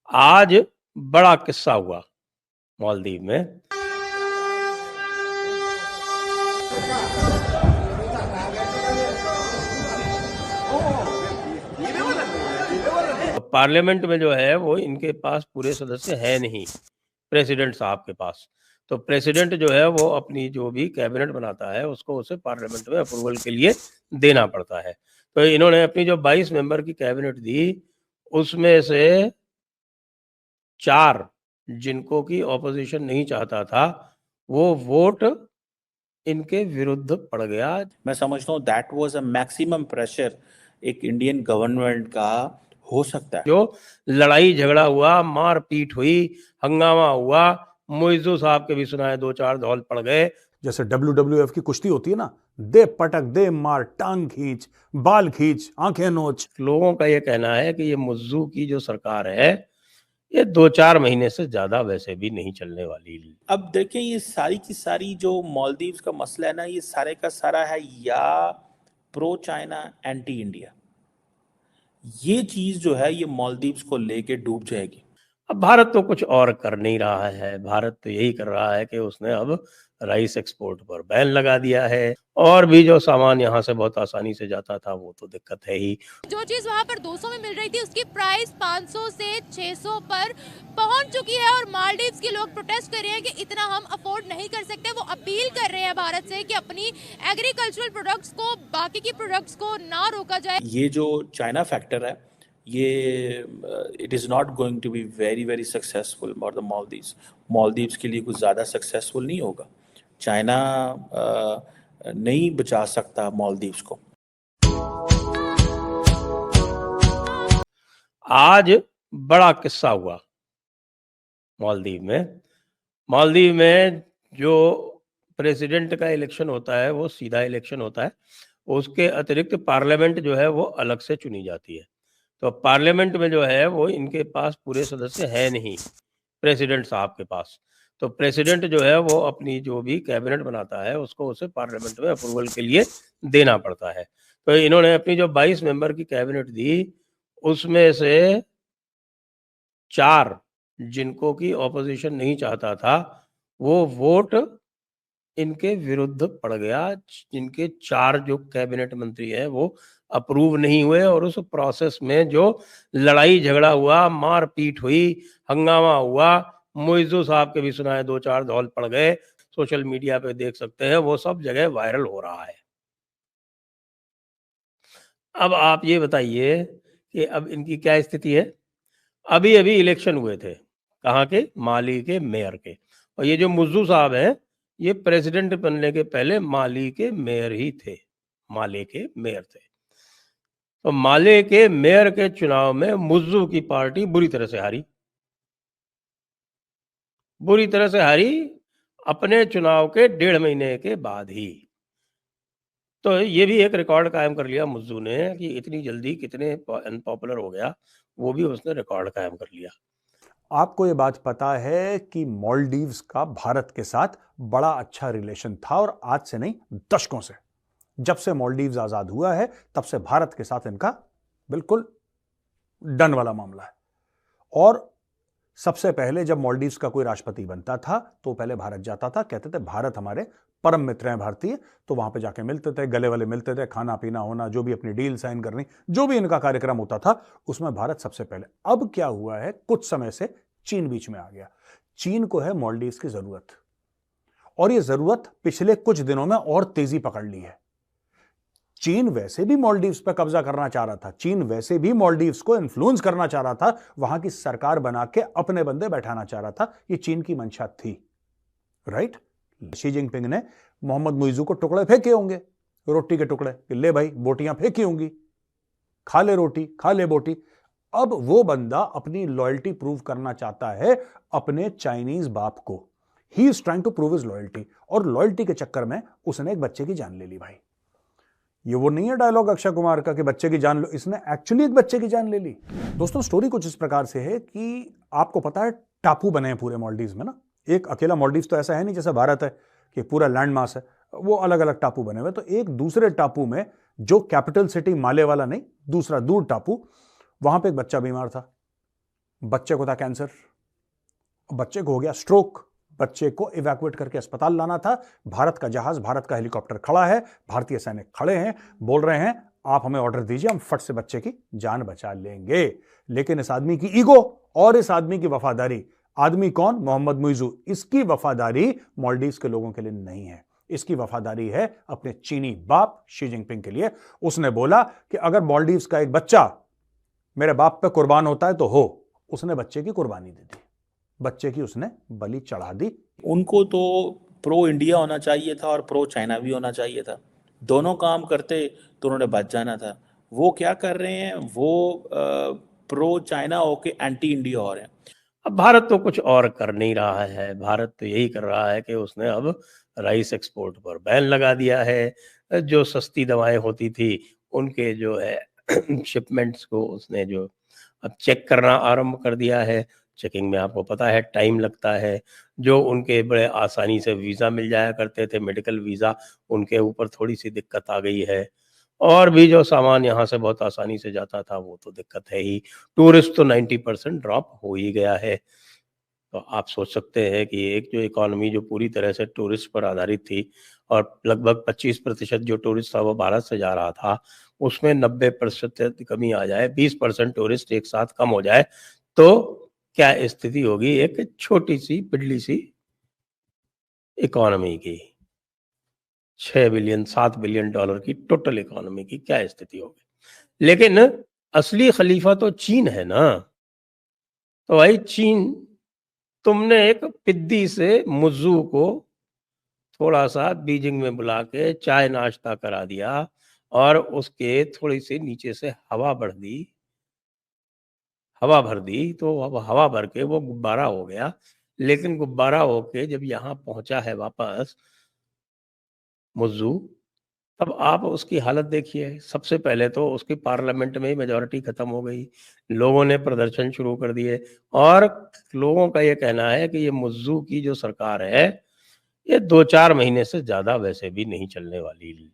आज बड़ा किस्सा हुआ मालदीव में। पार्लियामेंट में जो है वो इनके पास पूरे सदस्य है नहीं, प्रेसिडेंट साहब के पास। तो प्रेसिडेंट जो है वो अपनी जो भी कैबिनेट बनाता है उसको उसे पार्लियामेंट में अप्रूवल के लिए देना पड़ता है। तो इन्होंने अपनी जो 22 मेंबर की कैबिनेट दी, उसमें से 4 जिनको की ऑपोजिशन नहीं चाहता था, वो वोट इनके विरुद्ध पड़ गया। मैं समझता हूँ that was a maximum pressure एक इंडियन गवर्नमेंट का हो सकता है। जो लड़ाई झगड़ा हुआ, मारपीट हुई, हंगामा हुआ, मुइज्जू साहब के भी सुनाए 2-4 धौल पड़ गए। जैसे WWF की कुश्ती होती है ना, दे पटक दे मार, टांग खींच, बाल खींच, आंखें नोच। लोगों का ये कहना है कि ये मुइज्जू की जो सरकार है ये 2-4 महीने से ज्यादा वैसे भी नहीं चलने वाली। अब देखिए ये सारी की सारी जो मालदीव्स का मसला है ना, ये सारे का सारा है या प्रो चाइना एंटी इंडिया। ये चीज जो है ये मालदीव्स को लेके डूब जाएगी। अब भारत तो कुछ और कर नहीं रहा है। भारत तो यही कर रहा है कि उसने अब राइस एक्सपोर्ट पर बैन लगा दिया है, और भी जो सामान यहाँ से बहुत आसानी से जाता था वो तो दिक्कत है ही। जो चीज वहाँ पर 200 में मिल रही थी उसकी प्राइस 500 से 600 पर पहुंच चुकी है, और मालदीव्स के लोग प्रोटेस्ट कर रहे हैं कि इतना हम अफोर्ड नहीं कर सकते। वो अपील कर रहे हैं भारत से कि अपनी एग्रीकल्चरल प्रोडक्ट्स को, बाकी की प्रोडक्ट्स को ना रोका जाए। ये जो चाइना फैक्टर है ये it is not going to be very very successful for the Maldives. Maldives के लिए कुछ ज़्यादा सक्सेसफुल नहीं होगा। चाइना नहीं बचा सकता मालदीव्स को। आज बड़ा किस्सा हुआ मालदीव में। मालदीव में जो प्रेसिडेंट का इलेक्शन होता है वो सीधा इलेक्शन होता है, उसके अतिरिक्त पार्लियामेंट जो है वो अलग से चुनी जाती है। तो पार्लियामेंट में जो है वो इनके पास पूरे सदस्य है नहीं, प्रेसिडेंट साहब के पास। तो प्रेसिडेंट जो है वो अपनी जो भी कैबिनेट बनाता है उसको उसे पार्लियामेंट में अप्रूवल के लिए देना पड़ता है। तो इन्होंने अपनी जो 22 मेंबर की कैबिनेट दी, उसमें से 4 जिनको की ऑपोजिशन नहीं चाहता था, वो वोट इनके विरुद्ध पड़ गया। इनके 4 जो कैबिनेट मंत्री हैं वो अप्रूव नहीं हुए, और उस प्रोसेस में जो लड़ाई झगड़ा हुआ, मारपीट हुई, हंगामा हुआ, मुइज्जू साहब के भी सुनाए 2-4 धौल पड़ गए। सोशल मीडिया पे देख सकते हैं, वो सब जगह वायरल हो रहा है। अब आप ये बताइए कि अब इनकी क्या स्थिति है। अभी अभी इलेक्शन हुए थे, कहाँ के? माली के मेयर के। और ये जो मुइज्जू साहब हैं ये प्रेसिडेंट बनने के पहले माली के मेयर ही थे, माले के मेयर थे। तो माले के मेयर के चुनाव में मुइज्जू की पार्टी बुरी तरह से हारी, बुरी तरह से हारी, अपने चुनाव के 1.5 महीने के बाद ही। तो ये भी एक रिकॉर्ड कायम कर लिया मुइज्जू ने कि इतनी जल्दी कितने अनपॉपुलर हो गया, वो भी उसने रिकॉर्ड कायम कर लिया। आपको ये बात पता है कि मालदीव्स का भारत के साथ बड़ा अच्छा रिलेशन था, और आज से नहीं, दशकों से। जब से मालदीव्स आजाद हुआ है तब से भारत के साथ इनका बिल्कुल डन वाला मामला है। और सबसे पहले जब मालदीव्स का कोई राष्ट्रपति बनता था तो पहले भारत जाता था, कहते थे भारत हमारे परम मित्र हैं भारतीय, तो वहां पे जाके मिलते थे, गले वाले मिलते थे, खाना पीना होना, जो भी अपनी डील साइन करनी, जो भी इनका कार्यक्रम होता था उसमें भारत सबसे पहले। अब क्या हुआ है, कुछ समय से चीन बीच में आ गया। चीन को है मालदीव्स की जरूरत, और यह जरूरत पिछले कुछ दिनों में और तेजी पकड़ ली है। चीन वैसे भी मालदीव्स पर कब्जा करना चाह रहा था, चीन वैसे भी मालदीव्स को इन्फ्लुएंस करना चाह रहा था, वहां की सरकार बना के अपने बंदे बैठाना चाह रहा था। ये चीन की मंशा थी, राइट? शी जिनपिंग ने मोहम्मद मुइज्जू को टुकड़े फेंके होंगे, रोटी के टुकड़े, कि ले भाई बोटियां फेंकी होंगी, खा ले रोटी, खा ले बोटी। अब वो बंदा अपनी लॉयल्टी प्रूव करना चाहता है अपने चाइनीज बाप को। He is trying to prove his loyalty, और लॉयल्टी के चक्कर में उसने एक बच्चे की जान ले ली भाई। ये वो नहीं है डायलॉग अक्षय कुमार का कि बच्चे की जान लो, इसने एक्चुअली एक बच्चे की जान ले ली। दोस्तों स्टोरी कुछ इस प्रकार से है कि आपको पता है टापू बने हैं पूरे मालदीव्स में ना। एक अकेला मालदीव्स तो ऐसा है नहीं जैसे भारत है कि पूरा लैंड मास है, वो अलग अलग टापू बने हुए। तो एक दूसरे टापू में, जो कैपिटल सिटी माले वाला नहीं, दूसरा दूर टापू, वहां पे एक बच्चा बीमार था। बच्चे को था कैंसर, बच्चे को हो गया स्ट्रोक, बच्चे को इवैक्यूएट करके अस्पताल लाना था। भारत का जहाज, भारत का हेलीकॉप्टर खड़ा है, भारतीय सैनिक खड़े हैं, बोल रहे हैं आप हमें ऑर्डर दीजिए, हम फट से बच्चे की जान बचा लेंगे। लेकिन इस आदमी की ईगो और इस आदमी की वफादारी, आदमी कौन? मोहम्मद मुइजू, इसकी वफादारी मालदीव्स के लोगों के लिए नहीं है, इसकी वफादारी है अपने चीनी बाप शी जिनपिंग के लिए। उसने बोला कि अगर मालदीव्स का एक बच्चा मेरे बाप पे कुर्बान होता है तो हो। उसने बच्चे की कुर्बानी दे दी, बच्चे की उसने बलि चढ़ा दी। उनको तो प्रो इंडिया होना चाहिए था और प्रो चाइना भी होना चाहिए था, दोनों काम करते तो उन्होंने बच जाना था। वो क्या कर रहे हैं, वो प्रो चाइना होके एंटी इंडिया हो रहे हैं। अब भारत तो कुछ और कर नहीं रहा है, भारत तो यही कर रहा है कि उसने अब राइस एक्सपोर्ट पर बैन लगा दिया है। जो सस्ती दवाएं होती थी उनके जो है शिपमेंट्स को उसने जो अब चेक करना आरंभ कर दिया है। चेकिंग में आपको पता है टाइम लगता है। जो उनके बड़े आसानी से वीज़ा मिल जाया करते थे, मेडिकल वीज़ा, उनके ऊपर थोड़ी सी दिक्कत आ गई है। और भी जो सामान यहाँ से बहुत आसानी से जाता था वो तो दिक्कत है ही। टूरिस्ट तो 90% ड्रॉप हो ही गया है। तो आप सोच सकते हैं कि एक जो इकॉनमी जो पूरी तरह से टूरिस्ट पर आधारित थी और लगभग 25% जो टूरिस्ट था वो भारत से जा रहा था, उसमें 90% कमी आ जाए, 20% टूरिस्ट एक साथ कम हो जाए, तो क्या स्थिति होगी एक छोटी सी पिडली सी इकॉनमी की। 6 बिलियन 7 बिलियन डॉलर की टोटल इकॉनमी की क्या स्थिति होगी। लेकिन असली खलीफा तो चीन है ना। तो भाई चीन, तुमने एक पिद्दी से मुज्जू को थोड़ा सा बीजिंग में बुला के चाय नाश्ता करा दिया और उसके थोड़ी सी नीचे से हवा भर दी, हवा भर दी, तो अब हवा भर के वो गुब्बारा हो गया। लेकिन गुब्बारा होके जब यहाँ पहुंचा है वापस मुज्जू, तब आप उसकी हालत देखिए। सबसे पहले तो उसकी पार्लियामेंट में ही मेजॉरिटी खत्म हो गई, लोगों ने प्रदर्शन शुरू कर दिए और लोगों का ये कहना है कि ये मुज्जू की जो सरकार है ये 2-4 महीने से ज्यादा वैसे भी नहीं चलने वाली।